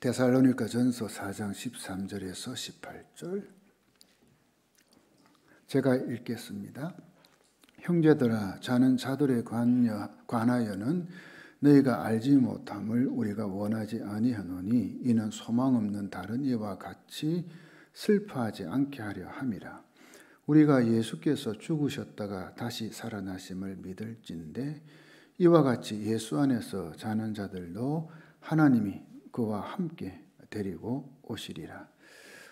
데살로니가전서 4장 13절에서 18절 제가 읽겠습니다. 형제들아, 자는 자들에 관하여는 너희가 알지 못함을 우리가 원하지 아니하노니 이는 소망 없는 다른 이와 같이 슬퍼하지 않게 하려 함이라. 우리가 예수께서 죽으셨다가 다시 살아나심을 믿을진대 이와 같이 예수 안에서 자는 자들도 하나님이 그와 함께 데리고 오시리라.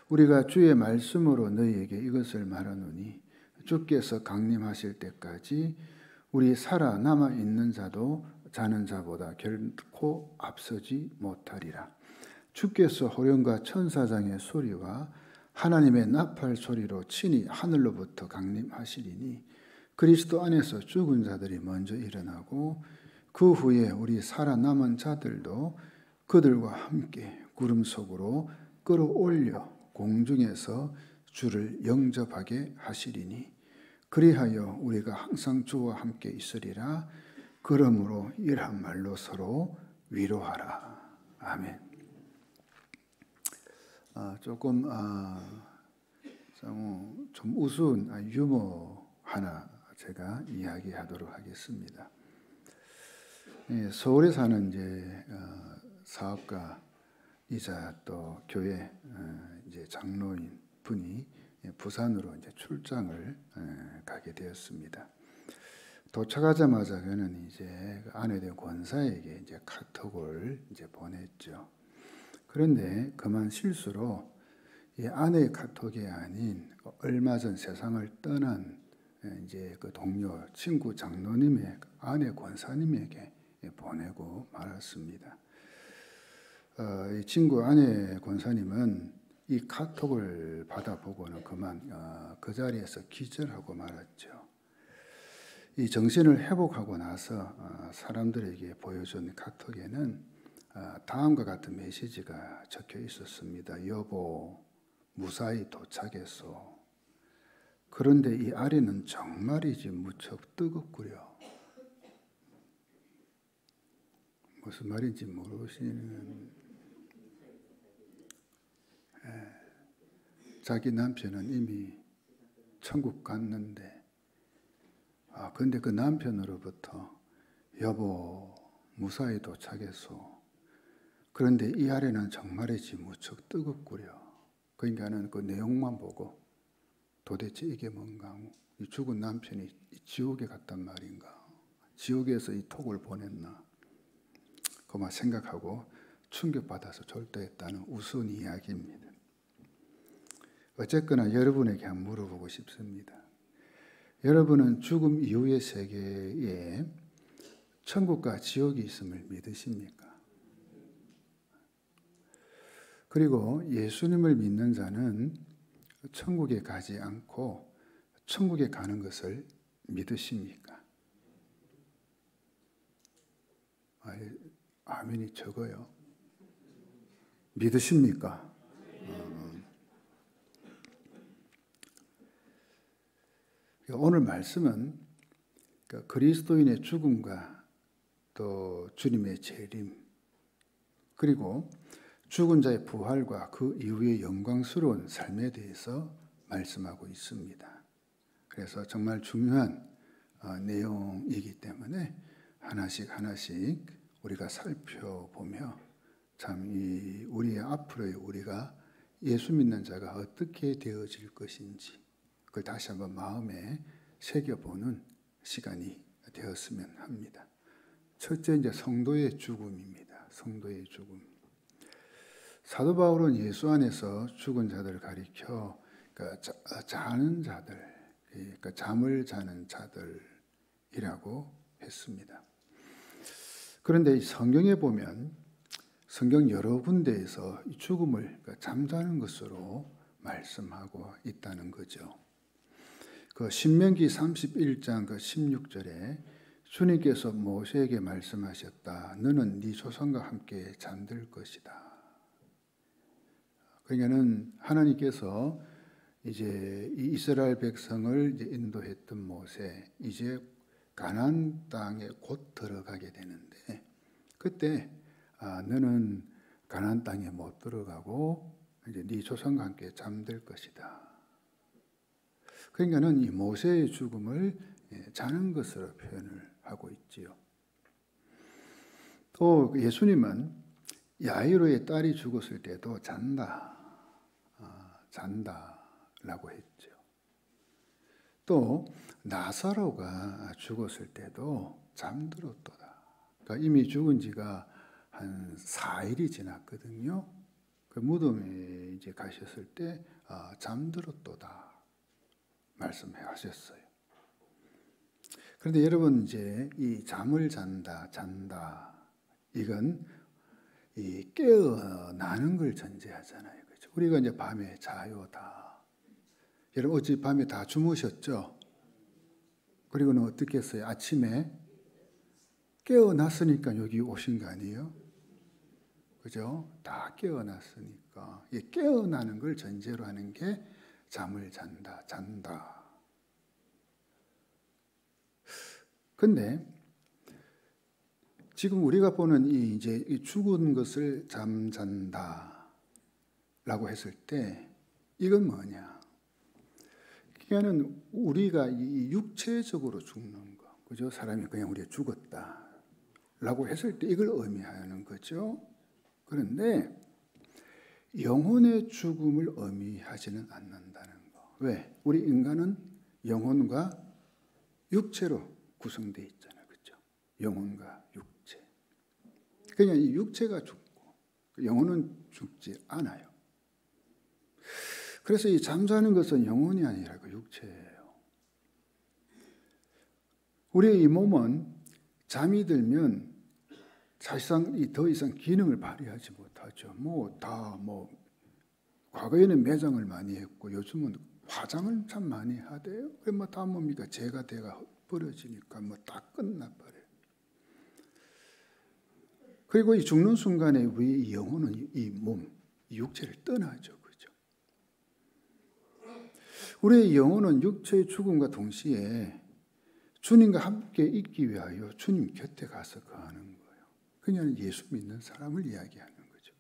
우리가 주의 말씀으로 너희에게 이것을 말하노니 주께서 강림하실 때까지 우리 살아남아 있는 자도 자는 자보다 결코 앞서지 못하리라. 주께서 호령과 천사장의 소리와 하나님의 나팔 소리로 친히 하늘로부터 강림하시리니 그리스도 안에서 죽은 자들이 먼저 일어나고 그 후에 우리 살아남은 자들도 그들과 함께 구름 속으로 끌어올려 공중에서 주를 영접하게 하시리니 그리하여 우리가 항상 주와 함께 있으리라. 그러므로 이러한 말로 서로 위로하라. 아멘. 조금 좀 우스운 유머 하나 제가 이야기하도록 하겠습니다. 서울에 사는 이제 사업가이자 또 교회 이제 장로인 분이 부산으로 이제 출장을 가게 되었습니다. 도착하자마자 그는 이제 아내된 권사에게 이제 카톡을 이제 보냈죠. 그런데 그만 실수로 이 아내의 카톡이 아닌 얼마 전 세상을 떠난 이제 그 동료 친구 장로님의 아내 권사님에게 보내고 말았습니다. 이 친구 아내 권사님은 이 카톡을 받아보고는 그만 그 자리에서 기절하고 말았죠. 이 정신을 회복하고 나서 사람들에게 보여준 카톡에는 다음과 같은 메시지가 적혀 있었습니다. 여보, 무사히 도착했소. 그런데 이 아래는 정말이지 무척 뜨겁구려. 무슨 말인지 모르시는 자기 남편은 이미 천국 갔는데 근데 그 남편으로부터 여보 무사히 도착했소. 그런데 이 아래는 정말이지 무척 뜨겁구려. 그러니까는 그 내용만 보고 도대체 이게 뭔가, 이 죽은 남편이 지옥에 갔단 말인가, 지옥에서 이 톡을 보냈나, 그만 생각하고 충격받아서 졸도했다는 우스운 이야기입니다. 어쨌거나 여러분에게 한번 물어보고 싶습니다. 여러분은 죽음 이후의 세계에 천국과 지옥이 있음을 믿으십니까? 그리고 예수님을 믿는 자는 천국에 가지 않고 천국에 가는 것을 믿으십니까? 아멘이 적어요. 믿으십니까? 오늘 말씀은 그리스도인의 죽음과 또 주님의 재림 그리고 죽은 자의 부활과 그 이후의 영광스러운 삶에 대해서 말씀하고 있습니다. 그래서 정말 중요한 내용이기 때문에 하나씩 우리가 살펴보며 참 이 우리의 앞으로의 우리가 예수 믿는 자가 어떻게 되어질 것인지 그걸 다시 한번 마음에 새겨보는 시간이 되었으면 합니다. 첫째 이제 성도의 죽음입니다. 성도의 죽음. 사도 바울은 예수 안에서 죽은 자들을 가리켜 그러니까 자는 자들, 그러니까 잠을 자는 자들이라고 했습니다. 그런데 성경에 보면 성경 여러 군데에서 죽음을 그러니까 잠자는 것으로 말씀하고 있다는 거죠. 그 신명기 31장 그 16절에 주님께서 모세에게 말씀하셨다. 너는 네 조상과 함께 잠들 것이다. 그러니까는 하나님께서 이제 이 이스라엘 백성을 이제 인도했던 모세, 이제 가나안 땅에 곧 들어가게 되는데 그때 너는 가나안 땅에 못 들어가고 이제 네 조상과 함께 잠들 것이다. 그러니까는 이 모세의 죽음을 자는 것으로 표현을 하고 있지요. 또 예수님은 야이로의 딸이 죽었을 때도 잔다, 잔다라고 했죠. 또 나사로가 죽었을 때도 잠들었도다. 그러니까 이미 죽은 지가 한 4일이 지났거든요. 그 무덤에 이제 가셨을 때 잠들었도다 말씀하셨어요. 그런데 여러분 이제 이 잠을 잔다 이건 이 깨어나는 걸 전제하잖아요. 그렇죠? 우리가 이제 밤에 자요 다. 여러분 어제 밤에 다 주무셨죠? 그리고는 어떻게 했어요? 아침에 깨어났으니까 여기 오신 거 아니에요? 그죠? 다 깨어났으니까 이 깨어나는 걸 전제로 하는 게 잠을 잔다. 근데 지금 우리가 보는 이제 죽은 것을 잠잔다라고 했을 때 이건 뭐냐? 그러니까는 우리가 이 육체적으로 죽는 거, 그죠? 사람이 그냥 우리가 죽었다라고 했을 때 이걸 의미하는 거죠. 그런데 영혼의 죽음을 의미하지는 않는다는 거. 왜? 우리 인간은 영혼과 육체로 구성되어 있잖아요, 그렇죠? 영혼과 육체. 그냥 이 육체가 죽고 영혼은 죽지 않아요. 그래서 이 잠자는 것은 영혼이 아니라 그 육체예요. 우리의 이 몸은 잠이 들면 사실상 더 이상 기능을 발휘하지 못하죠. 과거에는 매장을 많이 했고 요즘은 화장을 참 많이 하대요. 다 뭡니까? 재가 돼가 버려지니까 다 끝나버려요. 그리고 이 죽는 순간에 우리 이 영혼은 이 몸, 이 육체를 떠나죠. 그죠? 우리의 영혼은 육체의 죽음과 동시에 주님과 함께 있기 위하여 주님 곁에 가서 거하는 거예요. 그냥 예수 믿는 사람을 이야기하는 거죠.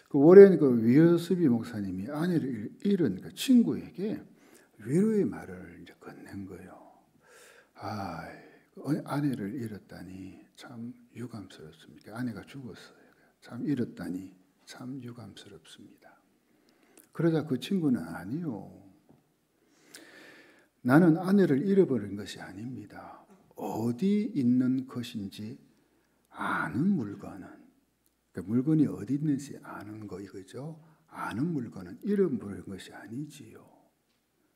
그 오랜 위어스비 목사님이 아내를 잃은 그 친구에게 위로의 말을 이제 건넨 거예요. 아내를 잃었다니 참 유감스럽습니다. 아내가 죽었어요. 참 잃었다니 참 유감스럽습니다. 그러자 그 친구는 아니요. 나는 아내를 잃어버린 것이 아닙니다. 어디 있는 것인지 아는 물건은, 그러니까 물건이 어디 있는지 아는 거 이거죠. 아는 물건은 잃어버린 것이 아니지요.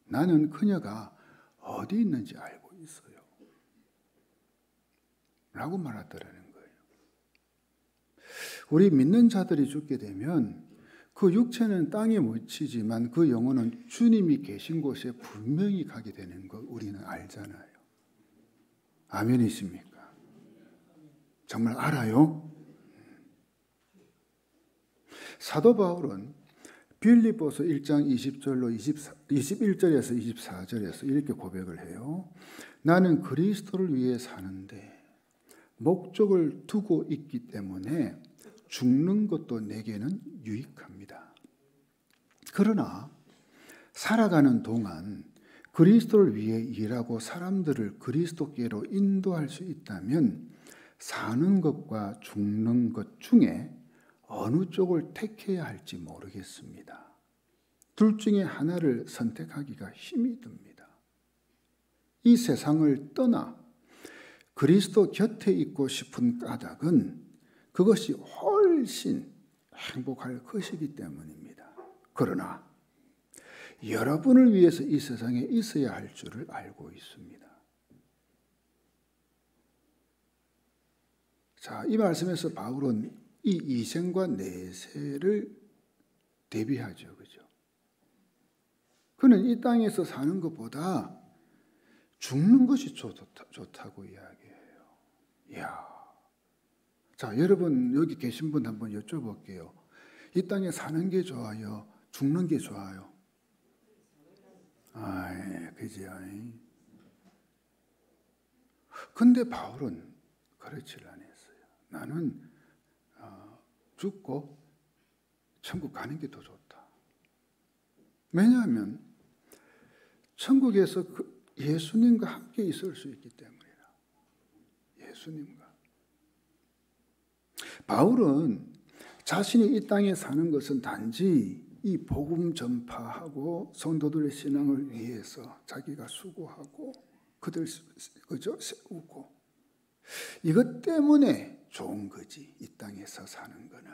나는 그녀가 어디 있는지 알고 있어요. 라고 말하더라는 거예요. 우리 믿는 자들이 죽게 되면 그 육체는 땅에 묻히지만 그 영혼은 주님이 계신 곳에 분명히 가게 되는 거 우리는 알잖아요. 아멘이십니까? 정말 알아요? 사도 바울은 빌립보서 1장 20절로 21절에서 24절에서 이렇게 고백을 해요. 나는 그리스도를 위해 사는데 목적을 두고 있기 때문에 죽는 것도 내게는 유익합니다. 그러나 살아가는 동안 그리스도를 위해 일하고 사람들을 그리스도께로 인도할 수 있다면 사는 것과 죽는 것 중에 어느 쪽을 택해야 할지 모르겠습니다. 둘 중에 하나를 선택하기가 힘이 듭니다. 이 세상을 떠나 그리스도 곁에 있고 싶은 까닭은 그것이 훨씬 행복할 것이기 때문입니다. 그러나 여러분을 위해서 이 세상에 있어야 할 줄을 알고 있습니다. 자, 이 말씀에서 바울은 이 이생과 내세를 대비하죠. 그죠? 그는 이 땅에서 사는 것보다 죽는 것이 좋다고 이야기해요. 이야. 자, 여러분 여기 계신 분 한번 여쭤볼게요. 이 땅에 사는 게 좋아요? 죽는 게 좋아요? 그죠? 근데 바울은 그렇지 않았어요. 나는 죽고 천국 가는 게 더 좋다. 왜냐하면 천국에서 예수님과 함께 있을 수 있기 때문이라. 예수님과. 바울은 자신이 이 땅에 사는 것은 단지 이 복음 전파하고 성도들의 신앙을 위해서 자기가 수고하고 그들 그저 세우고 이것 때문에 좋은 거지, 이 땅에서 사는 거는.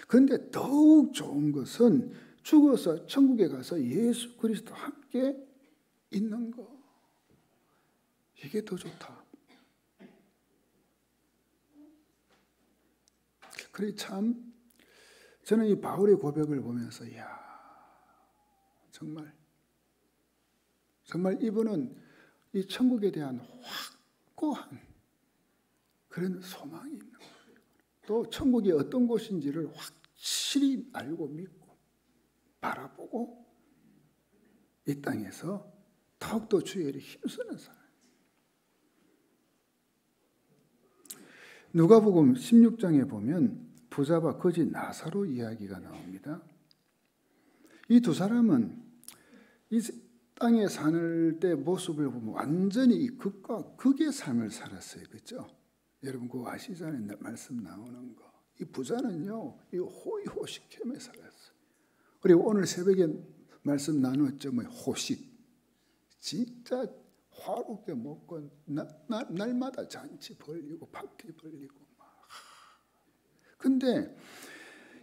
그런데 더욱 좋은 것은 죽어서 천국에 가서 예수 그리스도와 함께 있는 거. 이게 더 좋다. 그래 참 저는 이 바울의 고백을 보면서 정말 이분은 이 천국에 대한 확고한 그런 소망이 있는 거예요. 또 천국이 어떤 곳인지를 확실히 알고 믿고 바라보고 이 땅에서 더욱더 주의 일에 힘쓰는 사람. 누가복음 16장에 보면 부자와 거지 나사로 이야기가 나옵니다. 이 두 사람은 이 땅에 사는 때 모습을 보면 완전히 극과 극의 삶을 살았어요. 그렇죠? 여러분 그거 아시잖아요. 말씀 나오는 거. 이 부자는요, 이 호의호식함에 살았어요. 그리고 오늘 새벽에 말씀 나눴죠. 호식. 진짜 화롭게 먹고 날마다 잔치 벌리고 파티 벌리고 막. 근데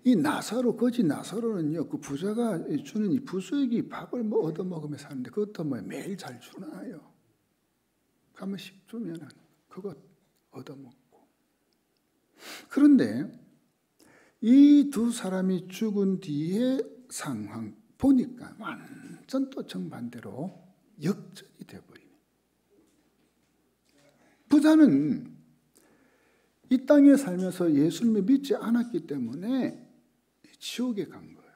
이 나사로 거지 나사로는요, 그 부자가 주는 이 부수익이 밥을 얻어 먹으며 사는데 그것도 매일 잘 주나요? 한 번씩 주면은 그것 얻어 먹고. 그런데 이 두 사람이 죽은 뒤에 상황 보니까 완전 또 정반대로 역전이 되어버리네. 부자는 이 땅에 살면서 예수님을 믿지 않았기 때문에 지옥에 간 거예요.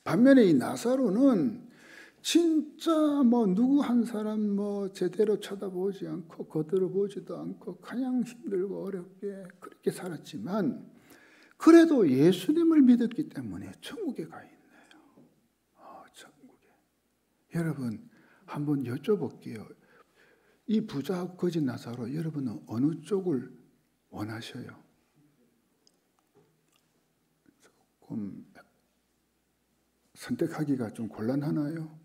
반면에 이 나사로는 진짜 누구 한 사람 제대로 쳐다보지 않고 거들어보지도 않고 그냥 힘들고 어렵게 그렇게 살았지만 그래도 예수님을 믿었기 때문에 천국에 가 있네요. 천국에. 여러분 한번 여쭤볼게요. 이 부자 거지 나사로 여러분은 어느 쪽을 원하셔요? 조금 선택하기가 좀 곤란하나요?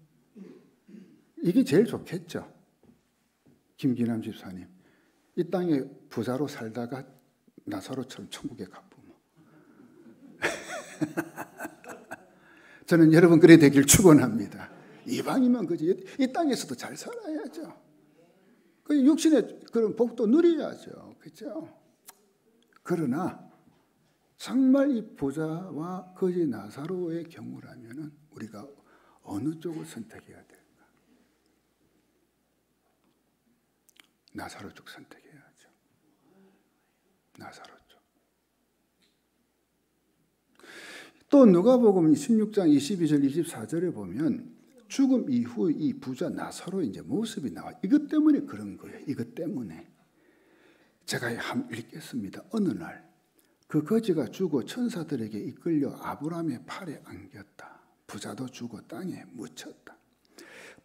이게 제일 좋겠죠. 김기남 집사님. 이 땅에 부자로 살다가 나사로처럼 천국에 가보면. 저는 여러분 그래 되길 축원합니다. 이방이면 그지. 이 땅에서도 잘 살아야죠. 그 육신의 그런 복도 누려야죠. 그렇죠? 그러나 정말 이 부자와 거지 나사로의 경우라면은 우리가 어느 쪽을 선택해야 될까? 나사로 쪽 선택해야죠. 나사로 쪽. 또 누가복음 16장 22절 24절에 보면 죽음 이후 이 부자 나사로의 이제 모습이 나와. 이것 때문에 그런 거예요. 이것 때문에. 제가 한번 읽겠습니다. 어느 날 그 거지가 죽어 천사들에게 이끌려 아브라함의 팔에 안겼다. 부자도 죽어 땅에 묻혔다.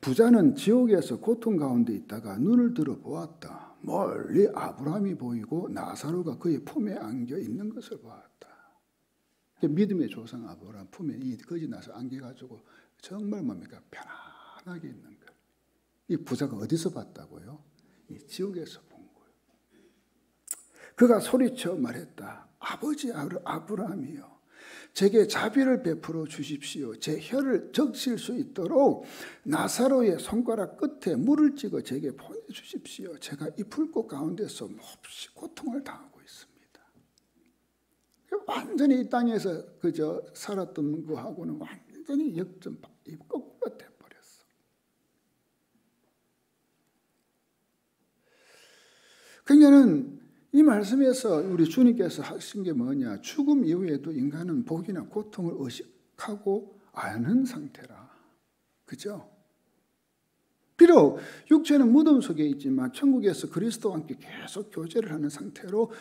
부자는 지옥에서 고통 가운데 있다가 눈을 들어 보았다. 멀리 아브라함이 보이고 나사로가 그의 품에 안겨 있는 것을 보았다. 믿음의 조상 아브라함 품에 이 거지 나서 안겨가지고 정말 뭡니까? 편안하게 있는 거예요. 이 부자가 어디서 봤다고요? 이 지옥에서 본 거예요. 그가 소리쳐 말했다. 아버지 아브라함이요. 제게 자비를 베풀어 주십시오. 제 혀를 적실 수 있도록 나사로의 손가락 끝에 물을 찍어 제게 보내주십시오. 제가 이 불꽃 가운데서 몹시 고통을 당하고 있습니다. 완전히 이 땅에서 그저 살았던 거하고는 완전히 거꾸로 돼버렸어. 그러니까는 이 말씀에서 우리 주님께서 하신 게 뭐냐? 죽음 이후에도 인간은 복이나 고통을 의식하고 아는 상태라. 그죠? 비록 육체는 무덤 속에 있지만 천국에서 그리스도와 함께 계속 교제를 하는 상태로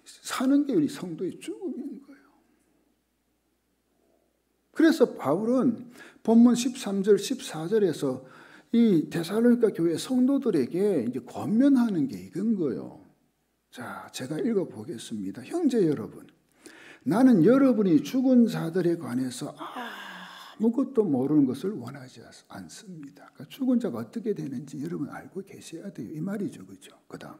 사는 게 우리 성도의 죽음인 거예요. 그래서 바울은 본문 13절, 14절에서 이 데살로니가 교회 성도들에게 이제 권면하는 게 이건 거예요. 자, 제가 읽어보겠습니다. 형제 여러분, 나는 여러분이 죽은 자들에 관해서 아무것도 모르는 것을 원하지 않습니다. 그러니까 죽은 자가 어떻게 되는지 여러분 알고 계셔야 돼요. 이 말이죠. 그죠? 그 다음.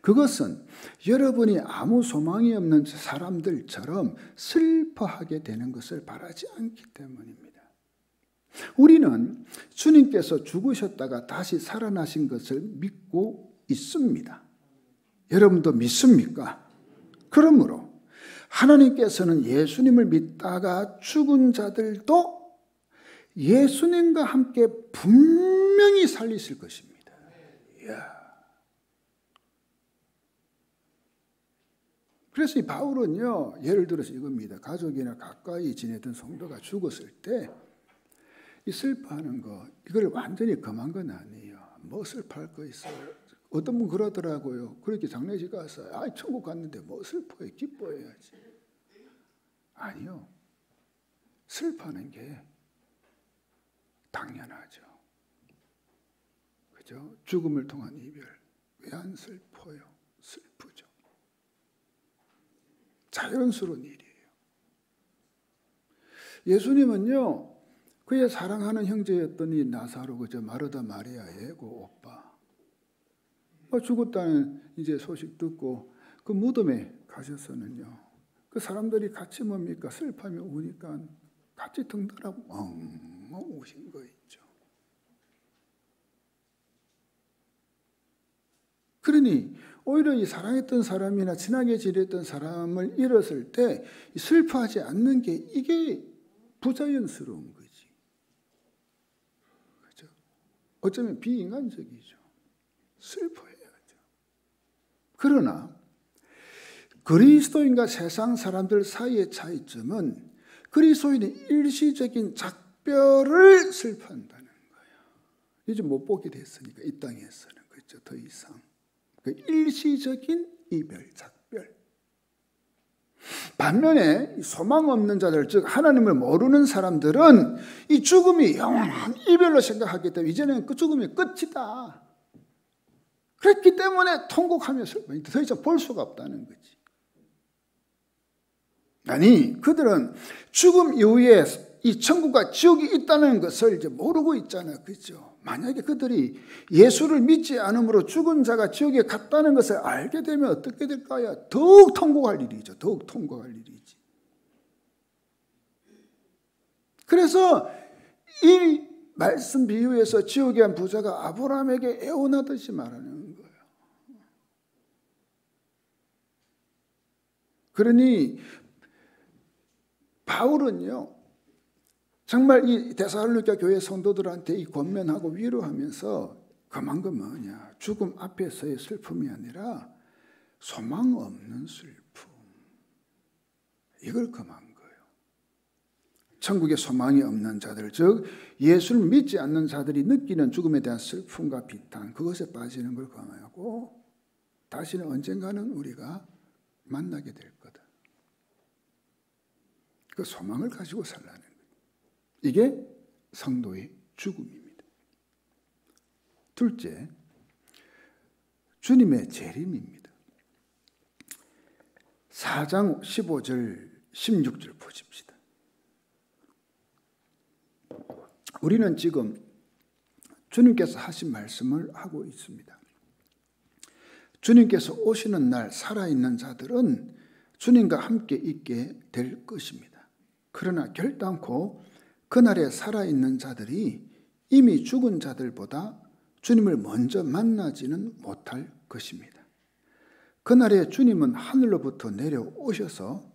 그것은 여러분이 아무 소망이 없는 사람들처럼 슬퍼하게 되는 것을 바라지 않기 때문입니다. 우리는 주님께서 죽으셨다가 다시 살아나신 것을 믿고 있습니다. 여러분도 믿습니까? 그러므로 하나님께서는 예수님을 믿다가 죽은 자들도 예수님과 함께 분명히 살리실 것입니다. 이야. 그래서 이 바울은요, 예를 들어서 이겁니다. 가족이나 가까이 지내던 성도가 죽었을 때 이 슬퍼하는 거, 이걸 완전히 금한 건 아니에요. 뭐 슬퍼할 거 있어요? 어떤 분 그러더라고요. 그렇게 장례식 가서 천국 갔는데 뭐 슬퍼해? 기뻐해야지. 아니요. 슬퍼하는 게 당연하죠. 그죠? 죽음을 통한 이별. 왜 안 슬퍼요? 슬프죠. 자연스러운 일이에요. 예수님은요, 그의 사랑하는 형제였던 이 나사로, 그저 마르다 마리아의 그 오빠, 죽었다는 이제 소식 듣고 그 무덤에 가셔서는요, 그 사람들이 같이 뭡니까? 슬퍼하며 우니까 같이 등달하고 엉엉 우신 거 있죠. 그러니 오히려 이 사랑했던 사람이나 친하게 지냈던 사람을 잃었을 때 슬퍼하지 않는 게 이게 부자연스러운 거지. 그렇죠? 어쩌면 비인간적이죠. 슬퍼해야죠. 그러나 그리스도인과 세상 사람들 사이의 차이점은 그리스도인의 일시적인 작별을 슬퍼한다는 거예요. 이제 못 보게 됐으니까 이 땅에서는. 그렇죠? 더 이상. 그 일시적인 이별, 작별. 반면에 소망 없는 자들, 즉 하나님을 모르는 사람들은 이 죽음이 영원한 이별로 생각하기 때문에 이제는 그 죽음이 끝이다. 그렇기 때문에 통곡하며 슬퍼. 더 이상 볼 수가 없다는 거지. 아니, 그들은 죽음 이후에 이 천국과 지옥이 있다는 것을 이제 모르고 있잖아요. 그렇죠? 만약에 그들이 예수를 믿지 않으므로 죽은 자가 지옥에 갔다는 것을 알게 되면 어떻게 될까요? 더욱 통곡할 일이죠. 더욱 통곡할 일이지. 그래서 이 말씀 비유에서 지옥에 한 부자가 아브라함에게 애원하듯이 말하는 거예요. 그러니 바울은요, 정말 이 데살로니가 교회 성도들한테 이 권면하고 위로하면서 금한 건 뭐냐? 죽음 앞에서의 슬픔이 아니라 소망 없는 슬픔. 이걸 금한 거예요. 천국에 소망이 없는 자들, 즉 예수를 믿지 않는 자들이 느끼는 죽음에 대한 슬픔과 비탄, 그것에 빠지는 걸 금하고 다시는 언젠가는 우리가 만나게 될 거다. 그 소망을 가지고 살라는 거예요. 이게 성도의 죽음입니다. 둘째, 주님의 재림입니다. 4장 15절, 16절 보십시다. 우리는 지금 주님께서 하신 말씀을 하고 있습니다. 주님께서 오시는 날 살아있는 자들은 주님과 함께 있게 될 것입니다. 그러나 결단코 그날에 살아있는 자들이 이미 죽은 자들보다 주님을 먼저 만나지는 못할 것입니다. 그날에 주님은 하늘로부터 내려오셔서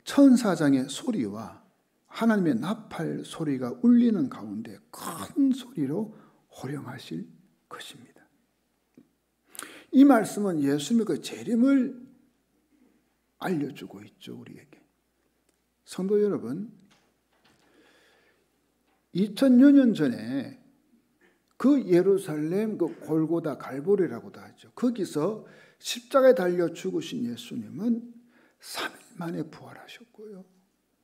천사장의 소리와 하나님의 나팔 소리가 울리는 가운데 큰 소리로 호령하실 것입니다. 이 말씀은 예수님의 그 재림을 알려주고 있죠, 우리에게. 성도 여러분, 2000여 년 전에 그 예루살렘 그 골고다 갈보리라고도 하죠. 거기서 십자가에 달려 죽으신 예수님은 3일 만에 부활하셨고요.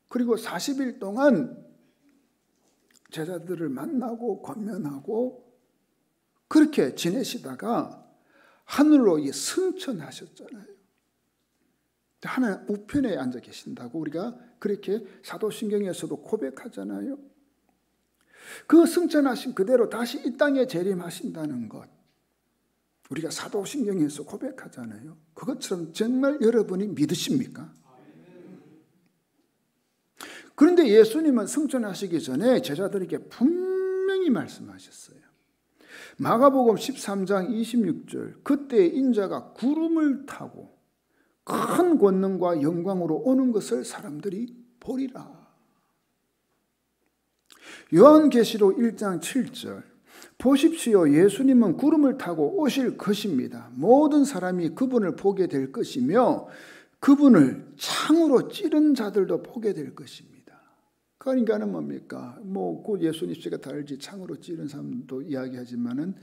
그리고 40일 동안 제자들을 만나고 권면하고 그렇게 지내시다가 하늘로 승천하셨잖아요. 하나님 우편에 앉아 계신다고 우리가 그렇게 사도신경에서도 고백하잖아요. 그 승천하신 그대로 다시 이 땅에 재림하신다는 것 우리가 사도신경에서 고백하잖아요. 그것처럼 정말 여러분이 믿으십니까? 그런데 예수님은 승천하시기 전에 제자들에게 분명히 말씀하셨어요. 마가복음 13장 26절 그때 인자가 구름을 타고 큰 권능과 영광으로 오는 것을 사람들이 보리라. 요한계시록 1장 7절 보십시오. 예수님은 구름을 타고 오실 것입니다. 모든 사람이 그분을 보게 될 것이며 그분을 창으로 찌른 자들도 보게 될 것입니다. 그러니까는 뭡니까? 그 예수님 씨가 다르지 창으로 찌른 사람도 이야기하지만은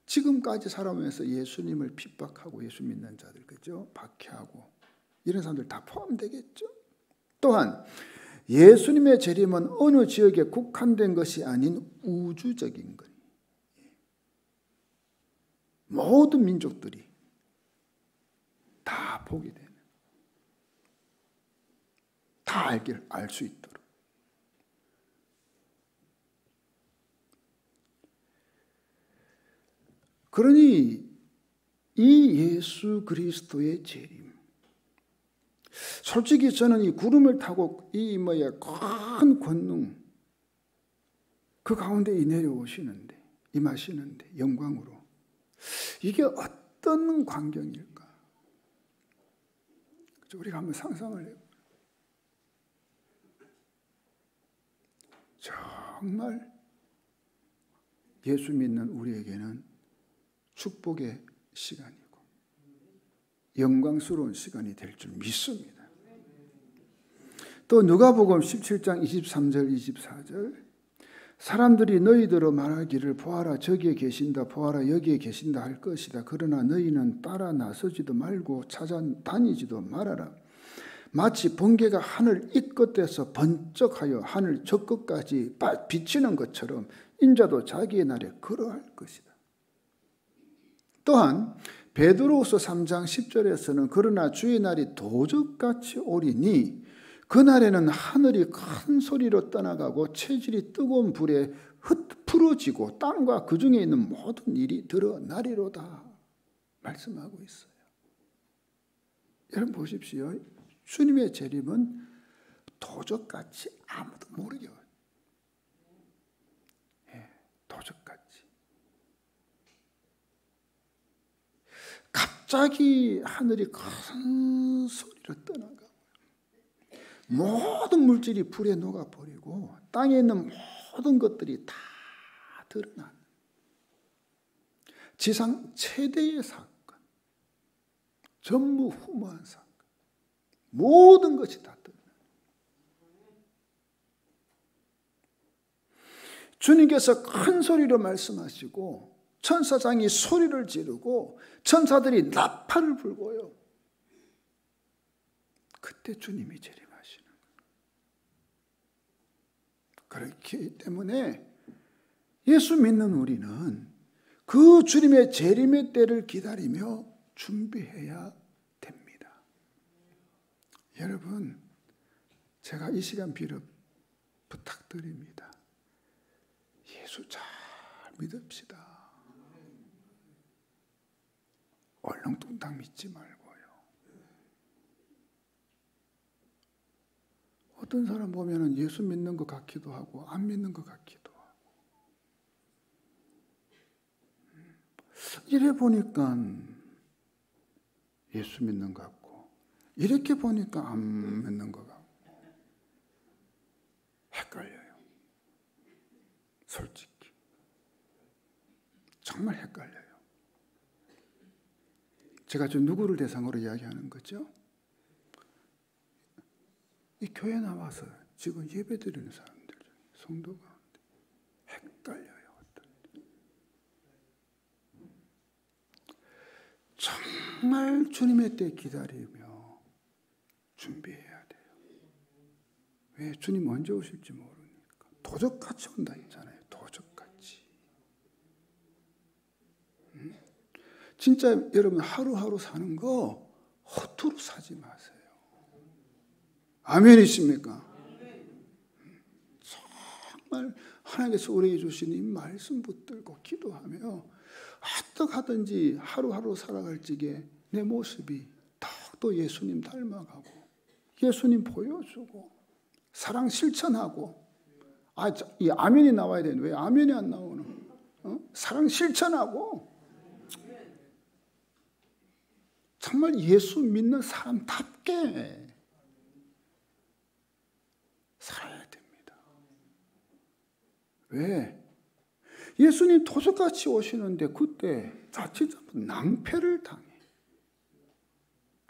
지금까지 살아오면서 예수님을 핍박하고 예수 믿는 자들, 그죠? 박해하고 이런 사람들 다 포함되겠죠. 또한 예수님의 재림은 어느 지역에 국한된 것이 아닌 우주적인 것. 모든 민족들이 다 보게 되는, 다 알 수 있도록. 그러니 이 예수 그리스도의 재림, 솔직히 저는 이 구름을 타고 큰 권능 그 가운데 내려오시는데 임하시는데 영광으로 이게 어떤 광경일까? 우리가 한번 상상을 해보면 정말 예수 믿는 우리에게는 축복의 시간이고 영광스러운 시간이 될 줄 믿습니다. 또 누가복음 17장 23절 24절 사람들이 너희들로 말하기를 보아라 저기에 계신다 보아라 여기에 계신다 할 것이다. 그러나 너희는 따라 나서지도 말고 찾아다니지도 말아라. 마치 번개가 하늘 이 끝에서 번쩍하여 하늘 저 끝까지 비치는 것처럼 인자도 자기의 날에 그러할 것이다. 또한 베드로후서 3장 10절에서는 그러나 주의 날이 도적같이 오리니 그날에는 하늘이 큰 소리로 떠나가고 체질이 뜨거운 불에 흩푸러지고 땅과 그 중에 있는 모든 일이 드러나리로다 말씀하고 있어요. 여러분 보십시오. 주님의 재림은 도적같이 아무도 모르게 와요. 도적같이. 갑자기 하늘이 큰 소리로 떠나가 모든 물질이 불에 녹아버리고 땅에 있는 모든 것들이 다 드러나는 지상 최대의 사건, 전무후무한 사건, 모든 것이 다 드러나는 주님께서 큰 소리로 말씀하시고 천사장이 소리를 지르고 천사들이 나팔을 불고요. 그때 주님이 재림하시는 거예요. 그렇기 때문에 예수 믿는 우리는 그 주님의 재림의 때를 기다리며 준비해야 됩니다. 여러분, 제가 이 시간 빌어 부탁드립니다. 예수 잘 믿읍시다. 얼렁뚱땅 믿지 말고요. 어떤 사람 보면은 예수 믿는 것 같기도 하고 안 믿는 것 같기도 하고 이래 보니까 예수 믿는 것 같고 이렇게 보니까 안 믿는 것 같고 헷갈려요. 솔직히 정말 헷갈려요. 제가 지금 누구를 대상으로 이야기하는 거죠? 이 교회 나와서 지금 예배드리는 사람들, 성도 가운데 헷갈려요. 정말 주님의 때 기다리며 준비해야 돼요. 왜? 주님 언제 오실지 모르니까. 도적같이 온다 했잖아요. 도적같이. 진짜 여러분 하루하루 사는 거 허투루 사지 마세요. 아멘이십니까? 정말 하나님께서 우리에게 주신 이 말씀 붙들고 기도하며 어떻게 하든지 하루하루 살아갈 적에 내 모습이 더욱더 예수님 닮아가고 예수님 보여주고 사랑 실천하고 이 아멘이 나와야 되는데 왜 아멘이 안 나오는? 사랑 실천하고 정말 예수 믿는 사람답게 살아야 됩니다. 왜? 예수님 도적같이 오시는데 그때 자칫 낭패를 당해.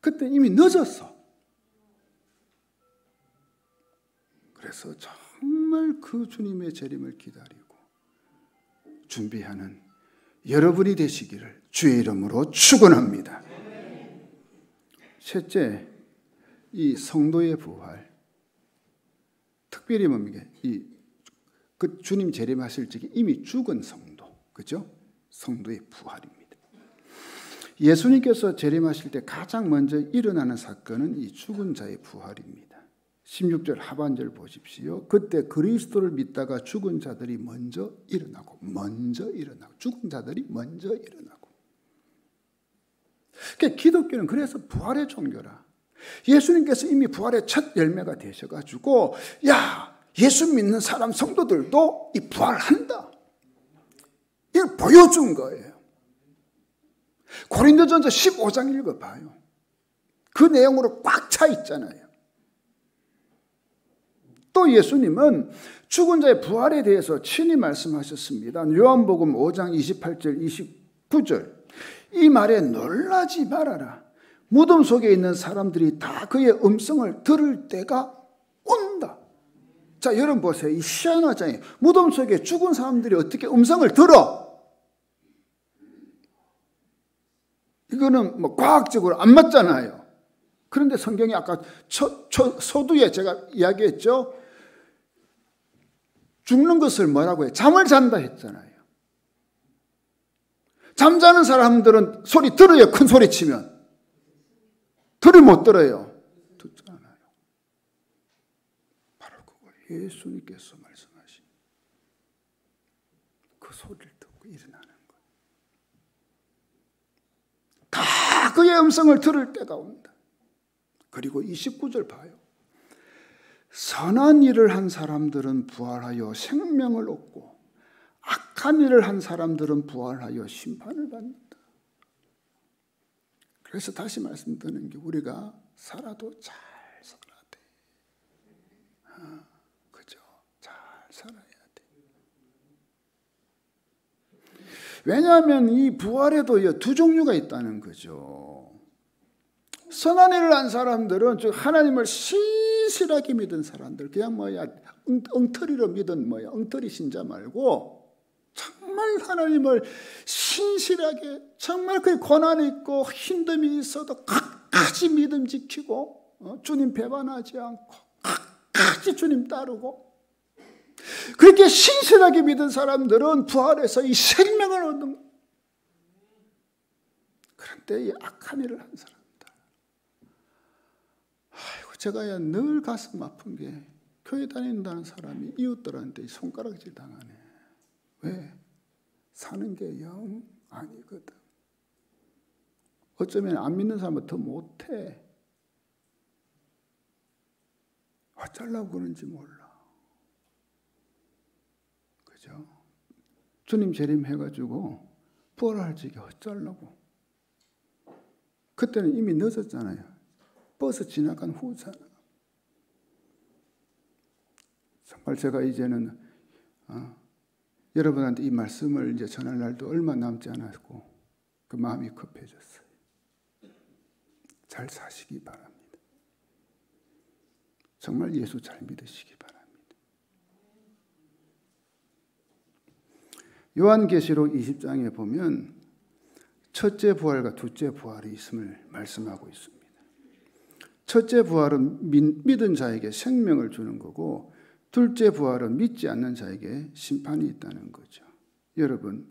그때 이미 늦었어. 그래서 정말 그 주님의 재림을 기다리고 준비하는 여러분이 되시기를 주의 이름으로 축원합니다. 셋째, 이 성도의 부활. 특별히 뭡니까? 그 주님 재림하실 적에 이미 죽은 성도, 그죠? 성도의 부활입니다. 예수님께서 재림하실 때 가장 먼저 일어나는 사건은 이 죽은 자의 부활입니다. 16절 하반절 보십시오. 그때 그리스도를 믿다가 죽은 자들이 먼저 일어나고 죽은 자들이 먼저 일어나고. 그러니까 기독교는 그래서 부활의 종교라. 예수님께서 이미 부활의 첫 열매가 되셔가지고 예수 믿는 사람 성도들도 이 부활한다. 이걸 보여준 거예요. 고린도전서 15장 읽어봐요. 그 내용으로 꽉 차 있잖아요. 또 예수님은 죽은 자의 부활에 대해서 친히 말씀하셨습니다. 요한복음 5장 28절 29절 이 말에 놀라지 말아라. 무덤 속에 있는 사람들이 다 그의 음성을 들을 때가 온다. 자, 여러분 보세요. 이 희한하잖아요. 무덤 속에 죽은 사람들이 어떻게 음성을 들어? 이거는 과학적으로 안 맞잖아요. 그런데 성경이 아까 서두에 제가 이야기했죠. 죽는 것을 뭐라고 해요? 잠을 잔다 했잖아요. 잠자는 사람들은 소리 들어요. 큰 소리 치면. 들을 못 들어요. 듣지 않아요. 바로 그걸 예수님께서 말씀하신 그 소리를 듣고 일어나는 거예요. 다 그의 음성을 들을 때가 온다. 그리고 29절 봐요. 선한 일을 한 사람들은 부활하여 생명을 얻고 악한 일을 한 사람들은 부활하여 심판을 받는다. 그래서 다시 말씀드리는 게 우리가 살아도 잘 살아야 돼. 그죠? 잘 살아야 돼. 왜냐하면 이 부활에도 두 종류가 있다는 거죠. 선한 일을 한 사람들은 즉 하나님을 신실하게 믿은 사람들, 그냥 엉터리로 믿은 엉터리 신자 말고 정말 하나님을 신실하게 정말 그 고난이 있고 힘듦이 있어도 끝까지 믿음 지키고 주님 배반하지 않고 끝까지 주님 따르고 그렇게 신실하게 믿은 사람들은 부활해서 이 생명을 얻는 거예요. 그런데 이 악한 일을 한 사람들, 제가 늘 가슴 아픈 게 교회 다닌다는 사람이 이웃들한테 손가락질 당하네. 왜? 사는 게 영 아니거든. 어쩌면 안 믿는 사람은 더 못해. 어쩌려고 그런지 몰라. 그죠? 주님 재림해가지고 부활할 적에 어쩌려고. 그때는 이미 늦었잖아요. 버스 지나간 후잖아. 정말 제가 이제는 여러분한테 이 말씀을 이제 전할 날도 얼마 남지 않았고 그 마음이 급해졌어요. 잘 사시기 바랍니다. 정말 예수 잘 믿으시기 바랍니다. 요한계시록 20장에 보면 첫째 부활과 둘째 부활이 있음을 말씀하고 있습니다. 첫째 부활은 믿은 자에게 생명을 주는 거고 둘째 부활은 믿지 않는 자에게 심판이 있다는 거죠. 여러분,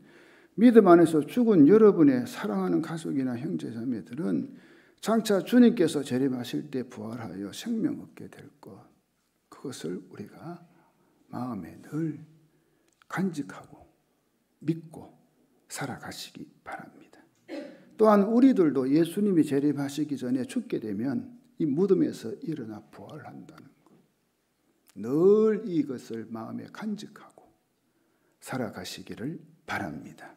믿음 안에서 죽은 여러분의 사랑하는 가족이나 형제자매들은 장차 주님께서 재림하실 때 부활하여 생명 얻게 될 것, 그것을 우리가 마음에 늘 간직하고 믿고 살아가시기 바랍니다. 또한 우리들도 예수님이 재림하시기 전에 죽게 되면 이 무덤에서 일어나 부활한다는 것, 늘 이것을 마음에 간직하고 살아가시기를 바랍니다.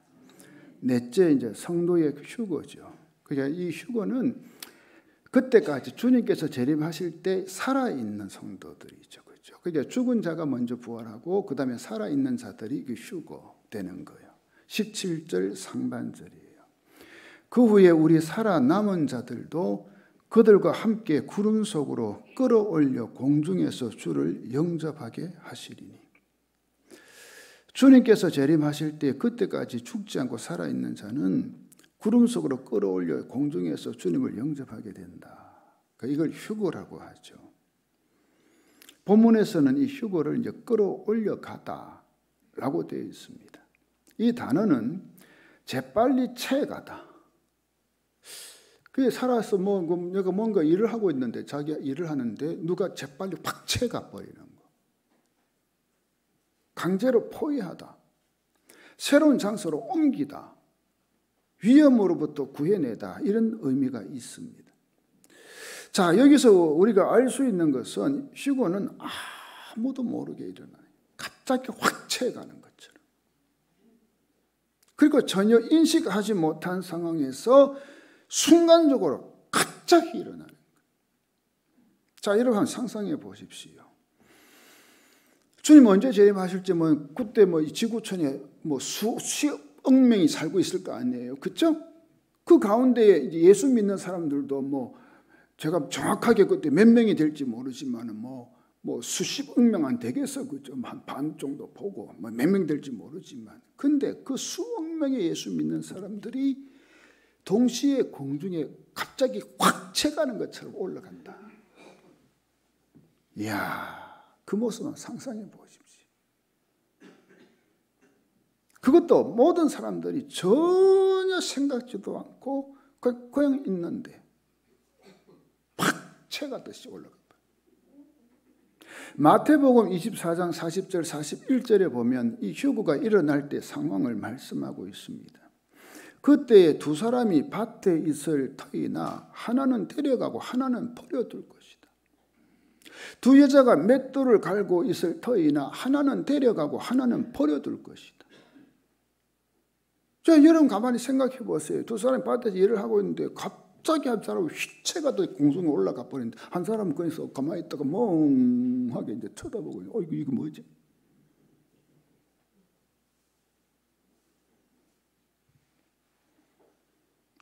넷째, 이제 성도의 휴거죠. 그러니까 이 휴거는 그때까지 주님께서 재림하실 때 살아있는 성도들이죠. 그렇죠? 그러니까 죽은 자가 먼저 부활하고 그 다음에 살아있는 자들이 그 휴거되는 거예요. 17절 상반절이에요. 그 후에 우리 살아남은 자들도 그들과 함께 구름 속으로 끌어올려 공중에서 주를 영접하게 하시리니. 주님께서 재림하실 때 그때까지 죽지 않고 살아있는 자는 구름 속으로 끌어올려 공중에서 주님을 영접하게 된다. 이걸 휴거라고 하죠. 본문에서는 이 휴거를 이제 끌어올려 가다라고 되어 있습니다. 이 단어는 재빨리 채가다. 그게 살아서 내가 뭔가 일을 하고 있는데 자기가 일을 하는데 누가 재빨리 팍 채가 버리는 거. 강제로 포위하다. 새로운 장소로 옮기다. 위험으로부터 구해내다. 이런 의미가 있습니다. 자, 여기서 우리가 알 수 있는 것은 휴거는 아무도 모르게 일어나요. 갑자기 확 채가는 것처럼. 그리고 전혀 인식하지 못한 상황에서 순간적으로 갑자기 일어나는 거예요. 자, 여러분 한번 상상해 보십시오. 주님 언제 재림하실지 그때 이 지구촌에 수억 명이 살고 있을 거 아니에요. 그렇죠? 그 가운데 예수 믿는 사람들도 제가 정확하게 그때 몇 명이 될지 모르지만 수십억 명 안 되겠어. 그죠? 한 반 정도 보고 몇 명 될지 모르지만 근데 그 수억 명의 예수 믿는 사람들이 동시에 공중에 갑자기 확 채가는 것처럼 올라간다. 이야, 그 모습은 상상해 보십시오. 그것도 모든 사람들이 전혀 생각지도 않고 그냥 있는데 팍 채가듯이 올라간다. 마태복음 24장 40절 41절에 보면 이 휴거가 일어날 때 상황을 말씀하고 있습니다. 그때에 두 사람이 밭에 있을 터이나 하나는 데려가고 하나는 버려둘 것이다. 두 여자가 맷돌을 갈고 있을 터이나 하나는 데려가고 하나는 버려둘 것이다. 자, 여러분 가만히 생각해 보세요. 두 사람이 밭에서 일을 하고 있는데 갑자기 한 사람은 휘채가 더 공중에 올라가 버리는데 한 사람은 거기서 가만히 있다가 멍하게 이제 쳐다보고 이거 뭐지?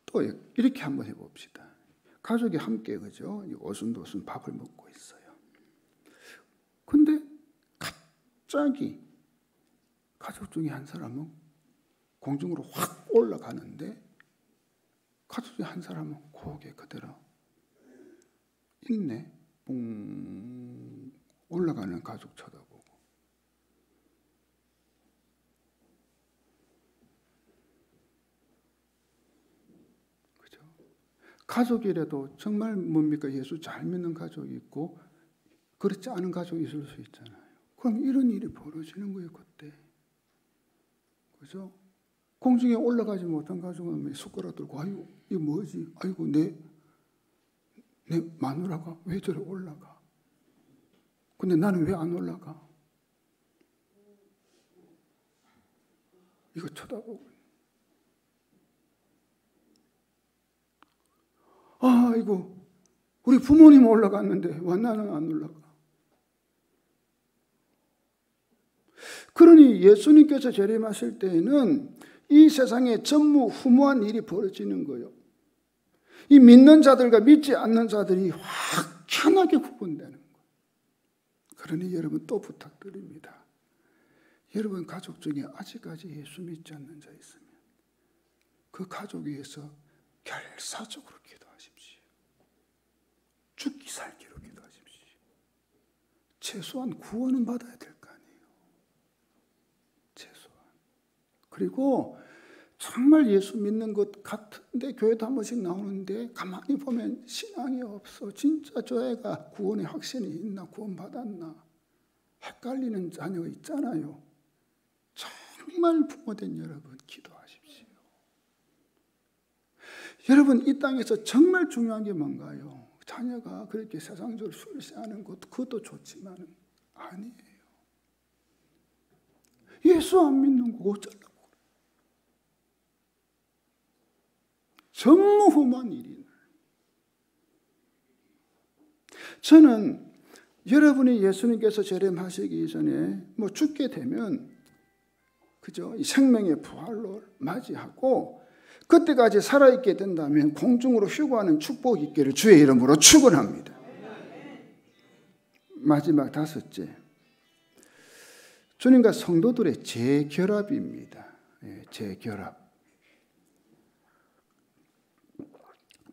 또 이렇게 한번 해봅시다. 가족이 함께 그죠? 오순도순 밥을 먹고 있어요. 근데 갑자기 가족 중에 한 사람은 공중으로 확 올라가는데 가족 중에 한 사람은 고개 그대로 있네. 뿡 올라가는 가족 쳐다보고. 그죠? 가족이라도 정말 뭡니까? 예수 잘 믿는 가족이 있고 그렇지 않은 가족이 있을 수 있잖아요. 그럼 이런 일이 벌어지는 거예요, 그때. 그죠? 공중에 올라가지 못한 가족은 숟가락 들고, 아이고, 이거 뭐지? 아이고, 내 마누라가 왜 저래 올라가? 근데 나는 왜 안 올라가? 이거 쳐다보고. 아이고, 우리 부모님 올라갔는데 왜 나는 안 올라가? 그러니 예수님께서 재림하실 때에는 이 세상에 전무후무한 일이 벌어지는 거예요. 이 믿는 자들과 믿지 않는 자들이 확연하게 구분되는 거예요. 그러니 여러분 또 부탁드립니다. 여러분 가족 중에 아직까지 예수 믿지 않는 자 있으면 그 가족 위해서 결사적으로 기도하십시오. 죽기 살기로 기도하십시오. 최소한 구원은 받아야 될 거 아니에요. 최소한. 그리고 정말 예수 믿는 것 같은데 교회도 한 번씩 나오는데 가만히 보면 신앙이 없어. 진짜 저 애가 구원의 확신이 있나, 구원 받았나 헷갈리는 자녀가 있잖아요. 정말 부모된 여러분 기도하십시오. 여러분 이 땅에서 정말 중요한 게 뭔가요? 자녀가 그렇게 세상적으로 출세하는 것, 그것도 좋지만 아니에요. 예수 안 믿는 거 어쩌려고. 전무후무한 일이네. 저는 여러분이 예수님께서 재림하시기 전에 뭐 죽게 되면 그죠? 이 생명의 부활로 맞이하고 그때까지 살아있게 된다면 공중으로 휴거하는 축복 있기를 주의 이름으로 축원합니다. 마지막 다섯째, 주님과 성도들의 재결합입니다. 재결합.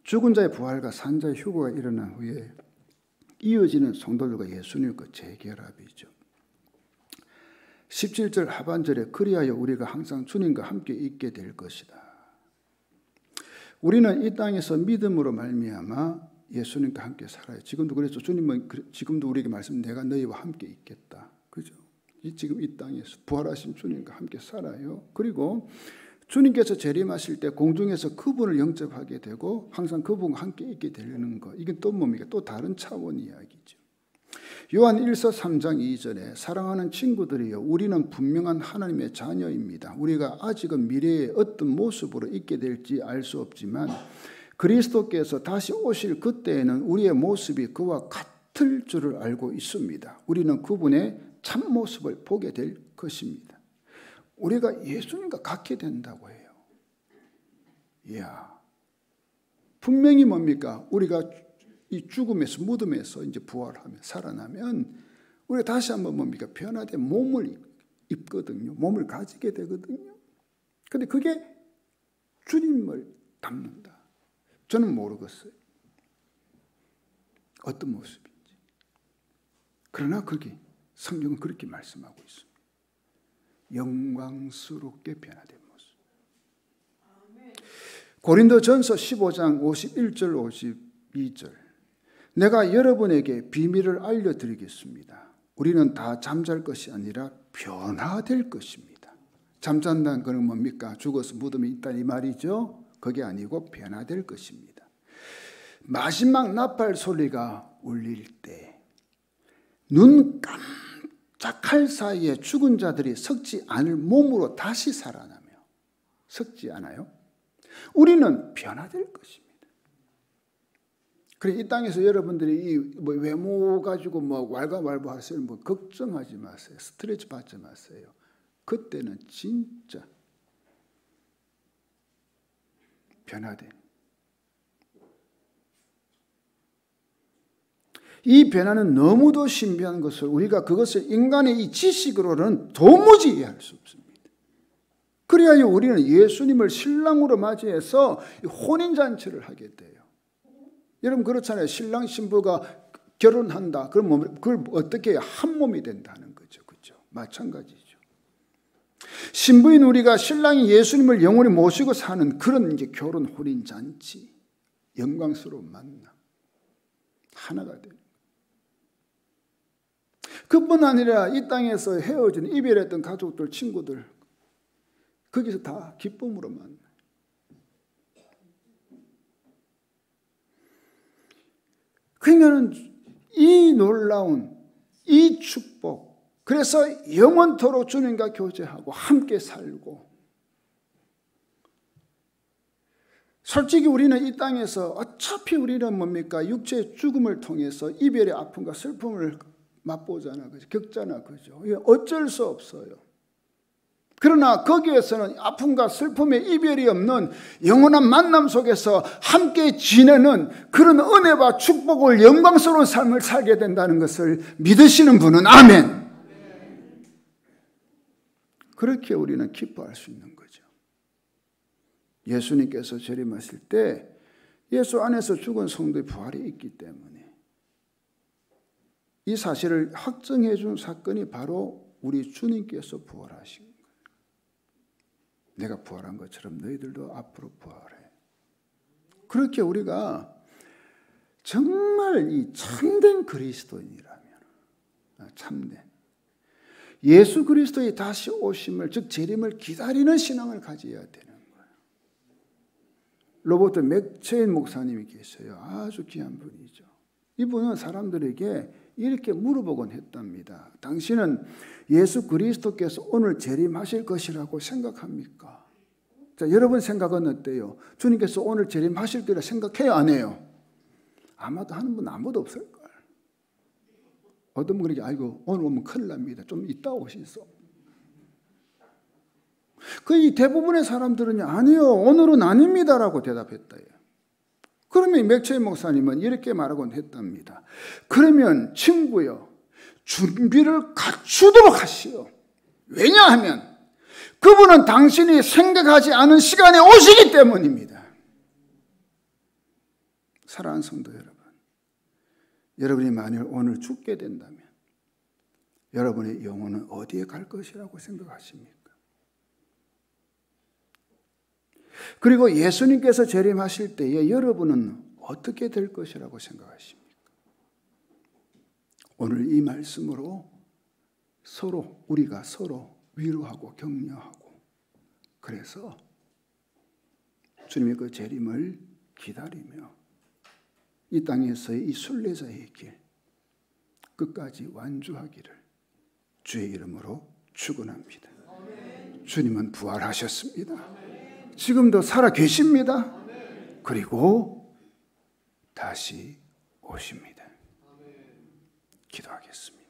죽은 자의 부활과 산 자의 휴거가 일어난 후에 이어지는 성도들과 예수님과 재결합이죠. 17절 하반절에 그리하여 우리가 항상 주님과 함께 있게 될 것이다. 우리는 이 땅에서 믿음으로 말미암아 예수님과 함께 살아요. 지금도 그래서 주님은 지금도 우리에게 말씀, 내가 너희와 함께 있겠다. 그죠? 지금 이 땅에서 부활하신 주님과 함께 살아요. 그리고 주님께서 재림하실 때 공중에서 그분을 영접하게 되고 항상 그분과 함께 있게 되는 것. 이게 또 뭡니까? 또 다른 차원 이야기죠. 요한 1서 3장 2절에 사랑하는 친구들이여 우리는 분명한 하나님의 자녀입니다. 우리가 아직은 미래에 어떤 모습으로 있게 될지 알 수 없지만 그리스도께서 다시 오실 그때에는 우리의 모습이 그와 같을 줄을 알고 있습니다. 우리는 그분의 참모습을 보게 될 것입니다. 우리가 예수님과 같게 된다고 해요. 이야, 분명히 뭡니까? 우리가 이 죽음에서 무덤에서 이제 부활하면 살아나면 우리가 다시 한번 뭡니까? 변화된 몸을 입거든요. 몸을 가지게 되거든요. 근데 그게 주님을 닮는다. 저는 모르겠어요. 어떤 모습인지. 그러나 그게 성경은 그렇게 말씀하고 있습니다. 영광스럽게 변화된 모습. 고린도전서 15장 51절 52절. 내가 여러분에게 비밀을 알려드리겠습니다. 우리는 다 잠잘 것이 아니라 변화될 것입니다. 잠잔다는 것은 뭡니까? 죽어서 무덤에 있다 이 말이죠. 그게 아니고 변화될 것입니다. 마지막 나팔 소리가 울릴 때 눈 깜짝할 사이에 죽은 자들이 썩지 않을 몸으로 다시 살아나며 썩지 않아요? 우리는 변화될 것입니다. 그래 이 땅에서 여러분들이 이 뭐 외모 가지고 뭐 왈가왈부하세요. 뭐 걱정하지 마세요. 스트레스 받지 마세요. 그때는 진짜 변화된. 이 변화는 너무도 신비한 것을 우리가 그것을 인간의 이 지식으로는 도무지 이해할 수 없습니다. 그래야 우리는 예수님을 신랑으로 맞이해서 혼인잔치를 하게 돼요. 여러분 그렇잖아요. 신랑 신부가 결혼한다. 그럼 그걸 어떻게 한 몸이 된다는 거죠. 그렇죠? 마찬가지죠. 신부인 우리가 신랑이 예수님을 영원히 모시고 사는 그런 이제 결혼 혼인 잔치, 영광스러운 만남, 하나가 돼요. 그뿐 아니라 이 땅에서 헤어진 이별했던 가족들, 친구들 거기서 다 기쁨으로 만나요. 그러니까는 이 놀라운 이 축복, 그래서 영원토록 주님과 교제하고 함께 살고, 솔직히 우리는 이 땅에서 어차피 우리는 뭡니까? 육체의 죽음을 통해서 이별의 아픔과 슬픔을 맛보잖아, 그죠? 겪잖아, 그죠? 어쩔 수 없어요. 그러나 거기에서는 아픔과 슬픔의 이별이 없는 영원한 만남 속에서 함께 지내는 그런 은혜와 축복을, 영광스러운 삶을 살게 된다는 것을 믿으시는 분은 아멘. 그렇게 우리는 기뻐할 수 있는 거죠. 예수님께서 재림하실 때 예수 안에서 죽은 성도의 부활이 있기 때문에 이 사실을 확정해 준 사건이 바로 우리 주님께서 부활하신 거예요. 내가 부활한 것처럼 너희들도 앞으로 부활해. 그렇게 우리가 정말 이 참된 그리스도인이라면, 참된 예수 그리스도의 다시 오심을, 즉 재림을 기다리는 신앙을 가져야 되는 거예요. 로버트 맥체인 목사님이 계셔요. 아주 귀한 분이죠. 이분은 사람들에게 이렇게 물어보곤 했답니다. 당신은 예수 그리스도께서 오늘 재림하실 것이라고 생각합니까? 자, 여러분 생각은 어때요? 주님께서 오늘 재림하실 거라 생각해요, 안 해요? 아마도 하는 분 아무도 없을걸. 어떤 분이 아이고 오늘 오면 큰일 납니다. 좀 이따 오시소. 거의 대부분의 사람들은 아니요, 오늘은 아닙니다라고 대답했다. 그러면 맥체인 목사님은 이렇게 말하곤 했답니다. 그러면 친구요, 준비를 갖추도록 하시오. 왜냐하면 그분은 당신이 생각하지 않은 시간에 오시기 때문입니다. 사랑하는 성도 여러분, 여러분이 만일 오늘 죽게 된다면 여러분의 영혼은 어디에 갈 것이라고 생각하십니까? 그리고 예수님께서 재림하실 때에 여러분은 어떻게 될 것이라고 생각하십니까? 오늘 이 말씀으로 우리가 서로 위로하고 격려하고, 그래서 주님의 그 재림을 기다리며 이 땅에서의 이 순례자의 길 끝까지 완주하기를 주의 이름으로 축원합니다. 주님은 부활하셨습니다. 지금도 살아 계십니다. 그리고 다시 오십니다. 기도하겠습니다.